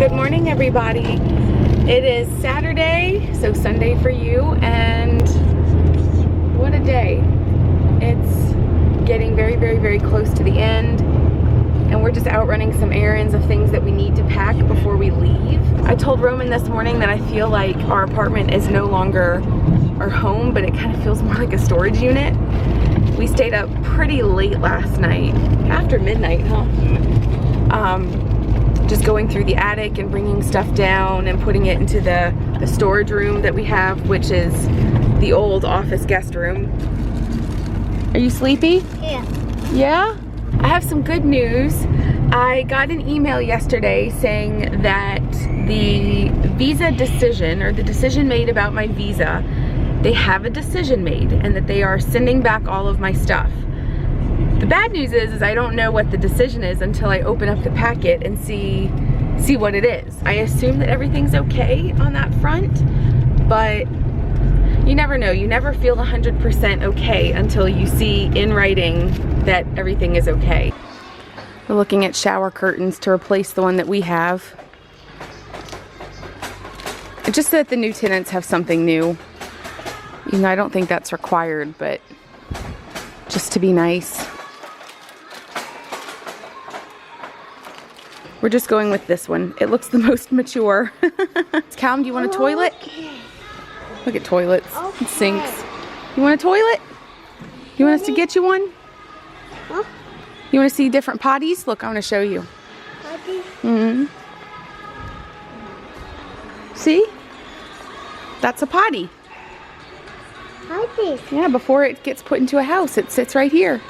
Good morning, everybody. It is Saturday, so Sunday for you, and what a day. It's getting very, very, very close to the end, and we're just out running some errands of things that we need to pack before we leave. I told Roman this morning that I feel like our apartment is no longer our home, but it kind of feels more like a storage unit. We stayed up pretty late last night, after midnight, huh? Just going through the attic and bringing stuff down and putting it into the storage room that we have, which is the old office guest room. Are you sleepy? Yeah. Yeah? I have some good news. I got an email yesterday saying that the visa decision, or the decision made about my visa, they have a decision made and that they are sending back all of my stuff. The bad news is I don't know what the decision is until I open up the packet and see what it is. I assume that everything's okay on that front, but you never know. You never feel 100% okay until you see in writing that everything is okay. We're looking at shower curtains to replace the one that we have. Just that the new tenants have something new. You know, I don't think that's required, but just to be nice. We're just going with this one. It looks the most mature. Callum, do you want a toilet? Look at toilets and sinks. You want a toilet? You want us to get you one? Huh? You want to see different potties? Look, I want to show you. Potty? Mm-hmm. See? That's a potty. Potty? Yeah, before it gets put into a house, it sits right here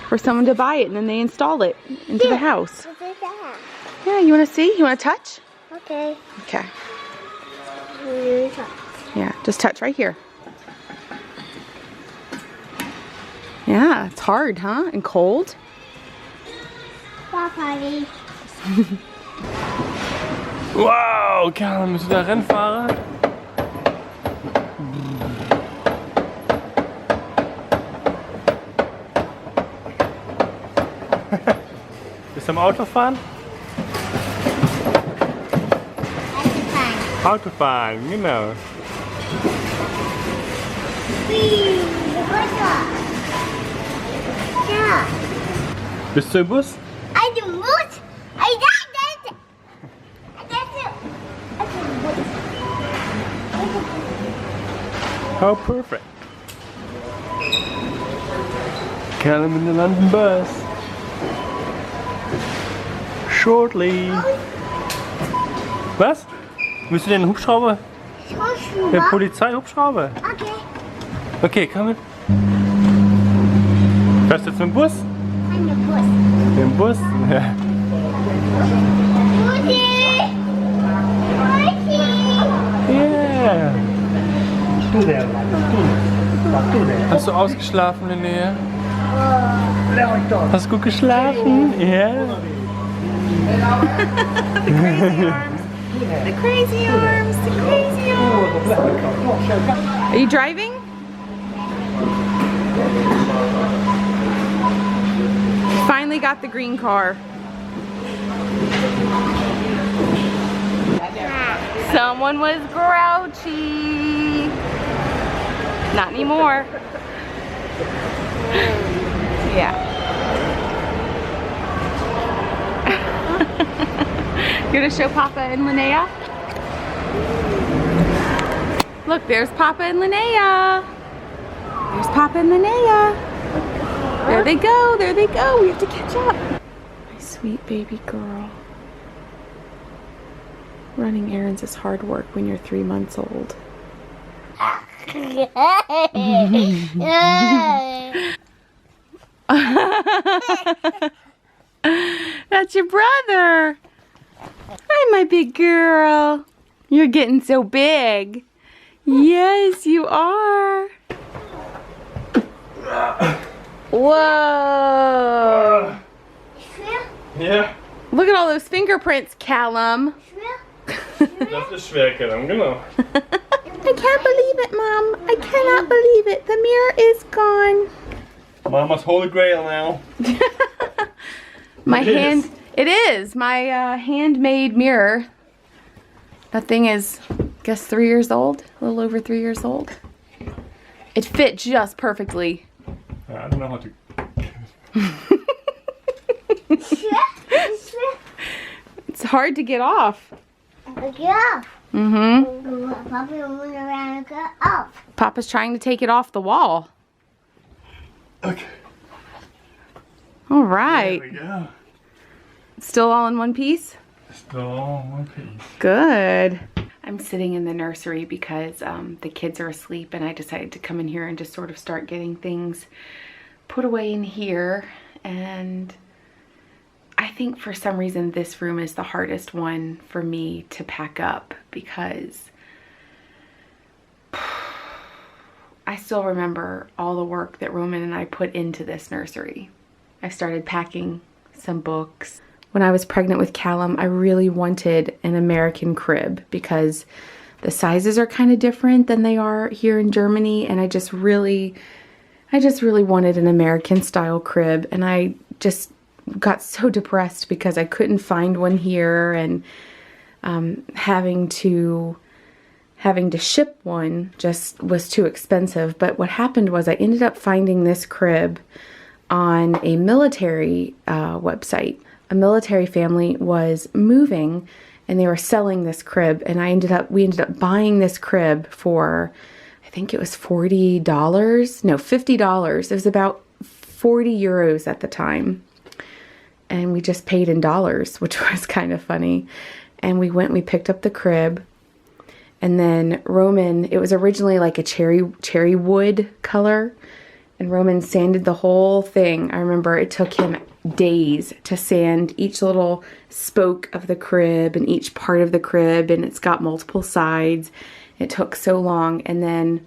for someone to buy it, and then they install it into the house. What is that? Yeah, you want to see? You want to touch? Okay. Okay. You touch. Yeah, just touch right here. Yeah, it's hard, huh? And cold. Bye, Potty. Wow, Karl, müssen wir da Rennen fahren? Bist du am Autofahren? Autofahren, genau. Ja. Bist du im Bus? I do boot. I got it. How perfect. Callum in the London bus. Shortly. Was? Willst du den Hubschrauber? Der Polizeihubschrauber? Okay. Okay, komm mit. Fährst du jetzt mit dem Bus? I'm the boss. Mit dem Bus? Ja. Yeah. Hast du ausgeschlafen, Linnea? Hast du gut geschlafen? Ja. The crazy arms, the crazy arms. Are you driving? Finally got the green car. Someone was grouchy. Not anymore. Yeah. You gonna show Papa and Linnea? Look, there's Papa and Linnea. There's Papa and Linnea. There they go, there they go. We have to catch up. My sweet baby girl. Running errands is hard work when you're 3 months old. That's your brother. Hi, my big girl. You're getting so big. Yes, you are. Whoa. Ja. Look at all those fingerprints, Callum. Das ist schwer, Callum, genau. I can't believe it, Mom. I cannot believe it. The mirror is gone. Mama's holy grail now. My hand, it is my handmade mirror That thing is, I guess, 3 years old, a little over 3 years old. It fit just perfectly. I don't know how to. It's hard to get off. Yeah. Mm-hmm. Papa went around and got off. Papa's trying to take it off the wall. Okay. All right. There we go. Still all in one piece? Still one piece. Good. I'm sitting in the nursery because the kids are asleep, and I decided to come in here and just sort of start getting things put away in here. And I think for some reason this room is the hardest one for me to pack up because I still remember all the work that Roman and I put into this nursery. I started packing some books. When I was pregnant with Callum, I really wanted an American crib because the sizes are kind of different than they are here in Germany, and I just really wanted an American style crib, and I just got so depressed because I couldn't find one here, and having to ship one just was too expensive. But what happened was I ended up finding this crib on a military website. A military family was moving and they were selling this crib, and we ended up buying this crib for, I think it was $40, no, $50. It was about 40 euros at the time. And we just paid in dollars, which was kind of funny. And we picked up the crib, and then Roman, it was originally like a cherry wood color, and Roman sanded the whole thing. I remember it took him days to sand each little spoke of the crib and each part of the crib, and it's got multiple sides. It took so long. And then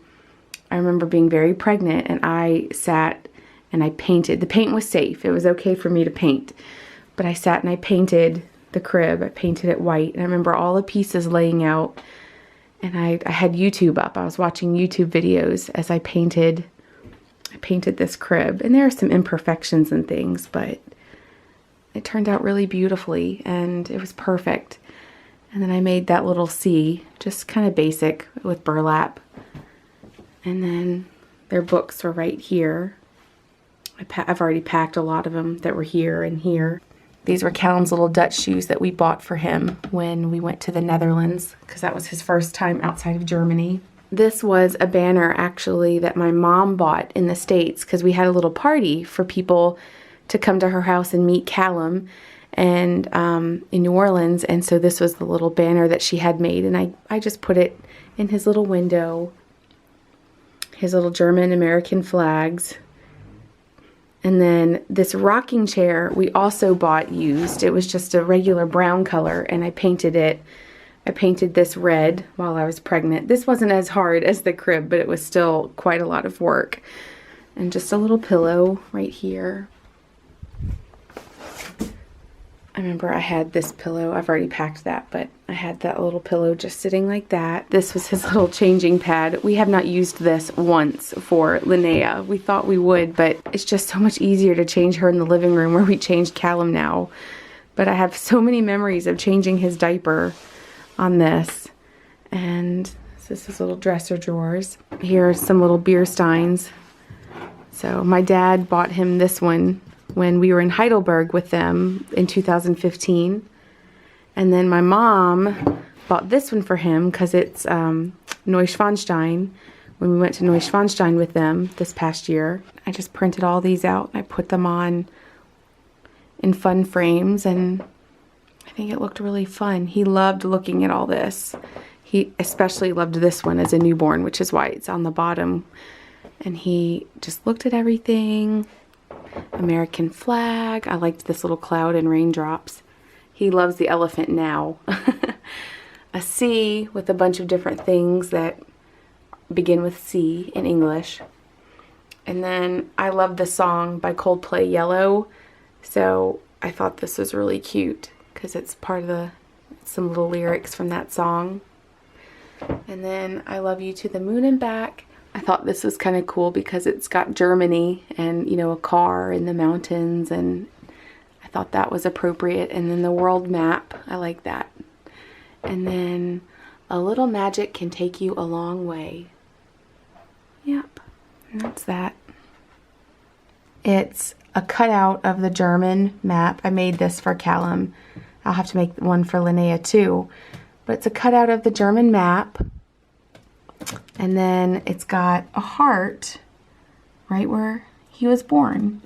I remember being very pregnant, and I sat and I painted. The paint was safe. It was okay for me to paint. But I sat and I painted the crib. I painted it white. And I remember all the pieces laying out. And I had YouTube up. I was watching YouTube videos as I painted this crib. And there are some imperfections and things, but it turned out really beautifully and it was perfect. And then I made that little C, just kind of basic with burlap. And then their books were right here. I've already packed a lot of them that were here and here. These were Callum's little Dutch shoes that we bought for him when we went to the Netherlands, because that was his first time outside of Germany. This was a banner actually that my mom bought in the States because we had a little party for people to come to her house and meet Callum and in New Orleans. And so this was the little banner that she had made, and I just put it in his little window, his little German-American flags. And then this rocking chair we also bought used. It was just a regular brown color, and I painted it. I painted this red while I was pregnant. This wasn't as hard as the crib, but it was still quite a lot of work. And just a little pillow right here. I remember I had this pillow. I've already packed that, but I had that little pillow just sitting like that. This was his little changing pad. We have not used this once for Linnea. We thought we would, but it's just so much easier to change her in the living room where we changed Callum now. But I have so many memories of changing his diaper on this. And this is little dresser drawers. Here are some little beer steins. So my dad bought him this one when we were in Heidelberg with them in 2015. And then my mom bought this one for him because it's Neuschwanstein, when we went to Neuschwanstein with them this past year. I just printed all these out. I put them on in fun frames, and I think it looked really fun. He loved looking at all this. He especially loved this one as a newborn, which is why it's on the bottom. And he just looked at everything. American flag. I liked this little cloud and raindrops. He loves the elephant now. A C with a bunch of different things that begin with C in English. And then I love the song by Coldplay, Yellow. So I thought this was really cute because it's part of some little lyrics from that song. And then I Love You to the Moon and Back. I thought this was kind of cool because it's got Germany and, you know, a car in the mountains, and I thought that was appropriate. And then the world map, I like that. And then a little magic can take you a long way. Yep, and that's that. It's a cutout of the German map. I made this for Callum. I'll have to make one for Linnea too. But it's a cutout of the German map. And then it's got a heart right where he was born.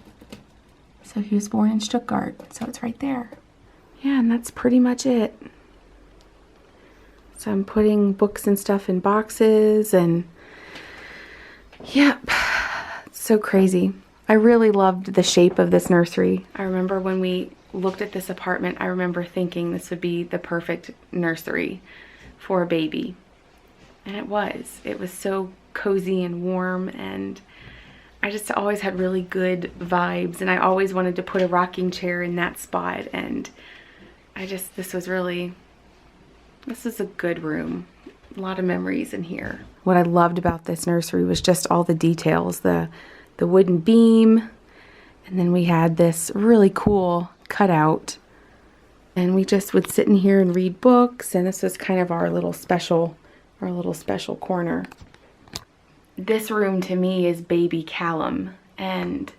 So he was born in Stuttgart. So it's right there. Yeah, and that's pretty much it. So I'm putting books and stuff in boxes and yep, it's so crazy. I really loved the shape of this nursery. I remember when we looked at this apartment, I remember thinking this would be the perfect nursery for a baby. And it was. It was so cozy and warm, and I just always had really good vibes, and I always wanted to put a rocking chair in that spot, and this was a good room. A lot of memories in here. What I loved about this nursery was just all the details, the wooden beam, and then we had this really cool cutout, and we just would sit in here and read books, and this was kind of our little special corner. This room to me is baby Callum, and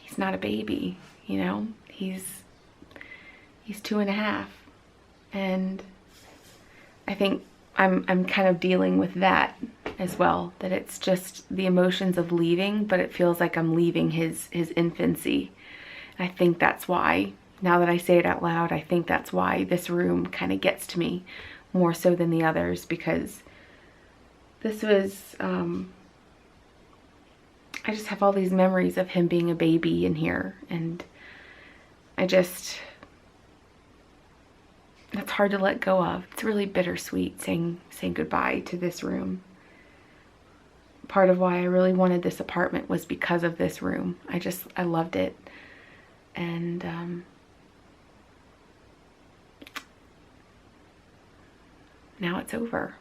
he's not a baby, you know? He's 2.5, and I think I'm kind of dealing with that as well, that it's just the emotions of leaving, but it feels like I'm leaving his infancy. And I think that's why, now that I say it out loud, I think that's why this room kind of gets to me more so than the others, because this was, I just have all these memories of him being a baby in here, and that's hard to let go of. It's really bittersweet saying goodbye to this room. Part of why I really wanted this apartment was because of this room. I loved it. And now it's over.